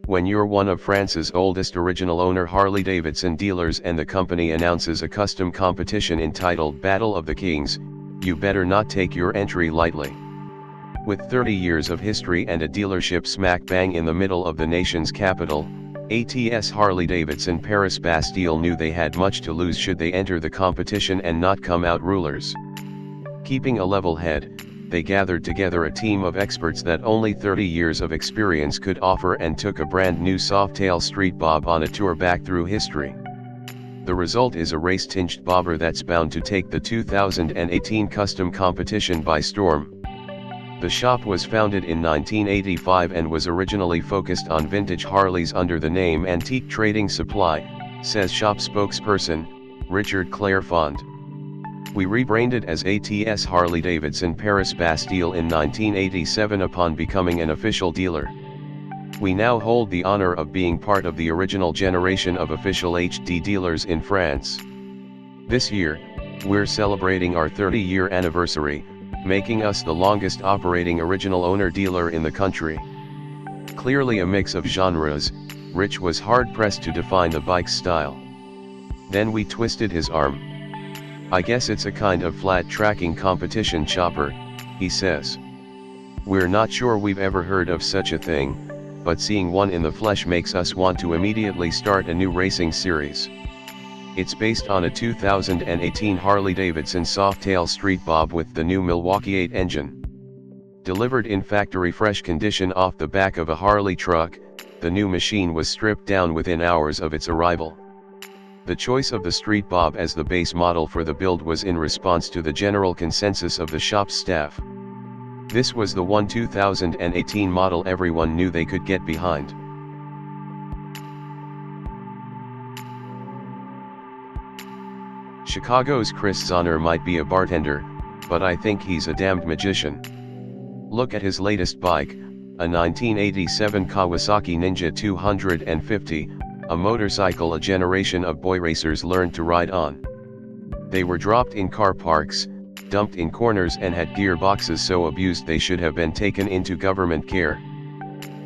When you're one of France's oldest original owner Harley-Davidson dealers and the company announces a custom competition entitled Battle of the Kings, you better not take your entry lightly. With 30 years of history and a dealership smack bang in the middle of the nation's capital, ATS Harley-Davidson Paris Bastille knew they had much to lose should they enter the competition and not come out rulers. Keeping a level head, they gathered together a team of experts that only 30 years of experience could offer and took a brand new Softail Street Bob on a tour back through history. The result is a race-tinged bobber that's bound to take the 2018 custom competition by storm. The shop was founded in 1985 and was originally focused on vintage Harleys under the name Antique Trading Supply, says shop spokesperson, Richard Clairfond. We rebranded as ATS Harley-Davidson Paris Bastille in 1987 upon becoming an official dealer. We now hold the honor of being part of the original generation of official HD dealers in France. This year, we're celebrating our 30-year anniversary, making us the longest operating original owner dealer in the country. Clearly a mix of genres, Rich was hard-pressed to define the bike's style. Then we twisted his arm. I guess it's a kind of flat tracking competition chopper, he says. We're not sure we've ever heard of such a thing, but seeing one in the flesh makes us want to immediately start a new racing series. It's based on a 2018 Harley-Davidson Softail Street Bob with the new Milwaukee 8 engine. Delivered in factory fresh condition off the back of a Harley truck, the new machine was stripped down within hours of its arrival. The choice of the Street Bob as the base model for the build was in response to the general consensus of the shop's staff. This was the one 2018 model everyone knew they could get behind. Chicago's Chris Zahner might be a bartender, but I think he's a damned magician. Look at his latest bike, a 1987 Kawasaki Ninja 250, a motorcycle a generation of boy racers learned to ride on. They were dropped in car parks, dumped in corners and had gearboxes so abused they should have been taken into government care.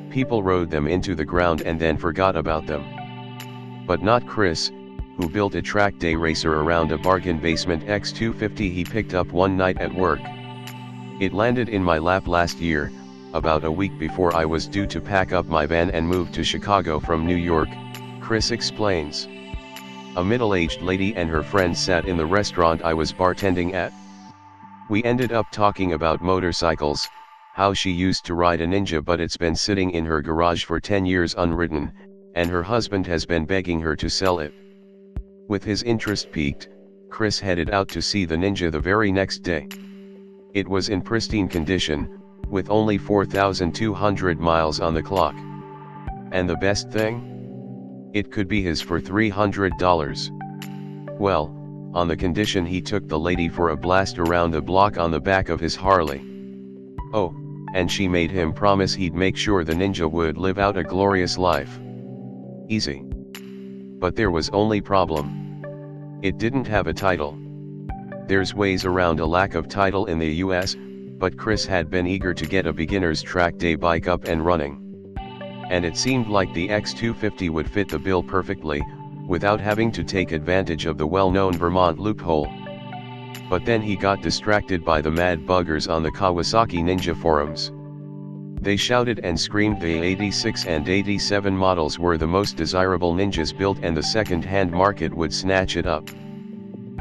People rode them into the ground and then forgot about them. But not Chris, who built a track day racer around a bargain basement X250 he picked up one night at work. It landed in my lap last year, about a week before I was due to pack up my van and move to Chicago from New York, Chris explains. A middle-aged lady and her friend sat in the restaurant I was bartending at. We ended up talking about motorcycles, how she used to ride a Ninja but it's been sitting in her garage for 10 years unridden, and her husband has been begging her to sell it. With his interest piqued, Chris headed out to see the Ninja the very next day. It was in pristine condition, with only 4,200 miles on the clock. And the best thing? It could be his for $300. Well, on the condition he took the lady for a blast around the block on the back of his Harley. Oh, and she made him promise he'd make sure the Ninja would live out a glorious life. Easy. But there was only problem. It didn't have a title. There's ways around a lack of title in the US, but Chris had been eager to get a beginner's track day bike up and running. And it seemed like the X250 would fit the bill perfectly, without having to take advantage of the well-known Vermont loophole. But then he got distracted by the mad buggers on the Kawasaki Ninja forums. They shouted and screamed the 86 and 87 models were the most desirable Ninjas built and the second-hand market would snatch it up.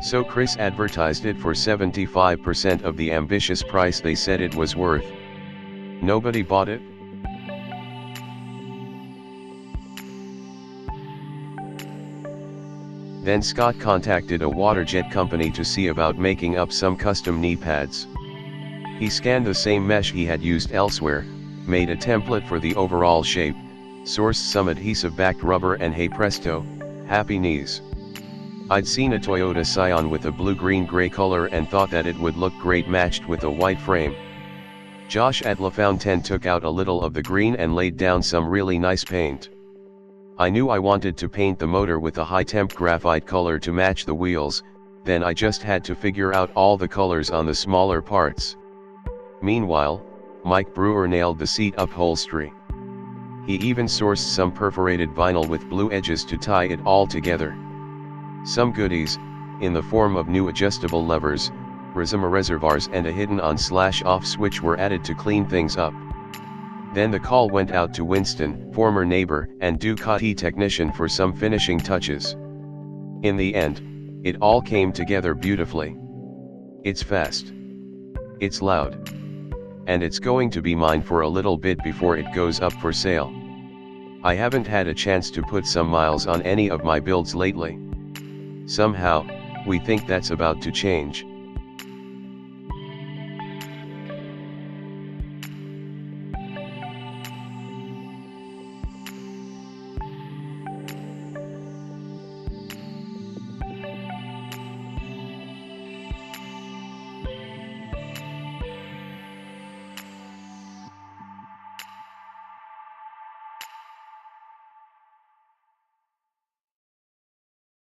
So Chris advertised it for 75% of the ambitious price they said it was worth. Nobody bought it. Then Scott contacted a waterjet company to see about making up some custom knee pads. He scanned the same mesh he had used elsewhere, made a template for the overall shape, sourced some adhesive-backed rubber and hey presto, happy knees. I'd seen a Toyota Scion with a blue-green-gray color and thought that it would look great matched with a white frame. Josh at La Fontaine took out a little of the green and laid down some really nice paint. I knew I wanted to paint the motor with a high-temp graphite color to match the wheels, then I just had to figure out all the colors on the smaller parts. Meanwhile, Mike Brewer nailed the seat upholstery. He even sourced some perforated vinyl with blue edges to tie it all together. Some goodies, in the form of new adjustable levers, Rizoma reservoirs and a hidden on/off switch were added to clean things up. Then the call went out to Winston, former neighbor and Ducati technician, for some finishing touches. In the end, it all came together beautifully. It's fast. It's loud. And it's going to be mine for a little bit before it goes up for sale. I haven't had a chance to put some miles on any of my builds lately. Somehow, we think that's about to change.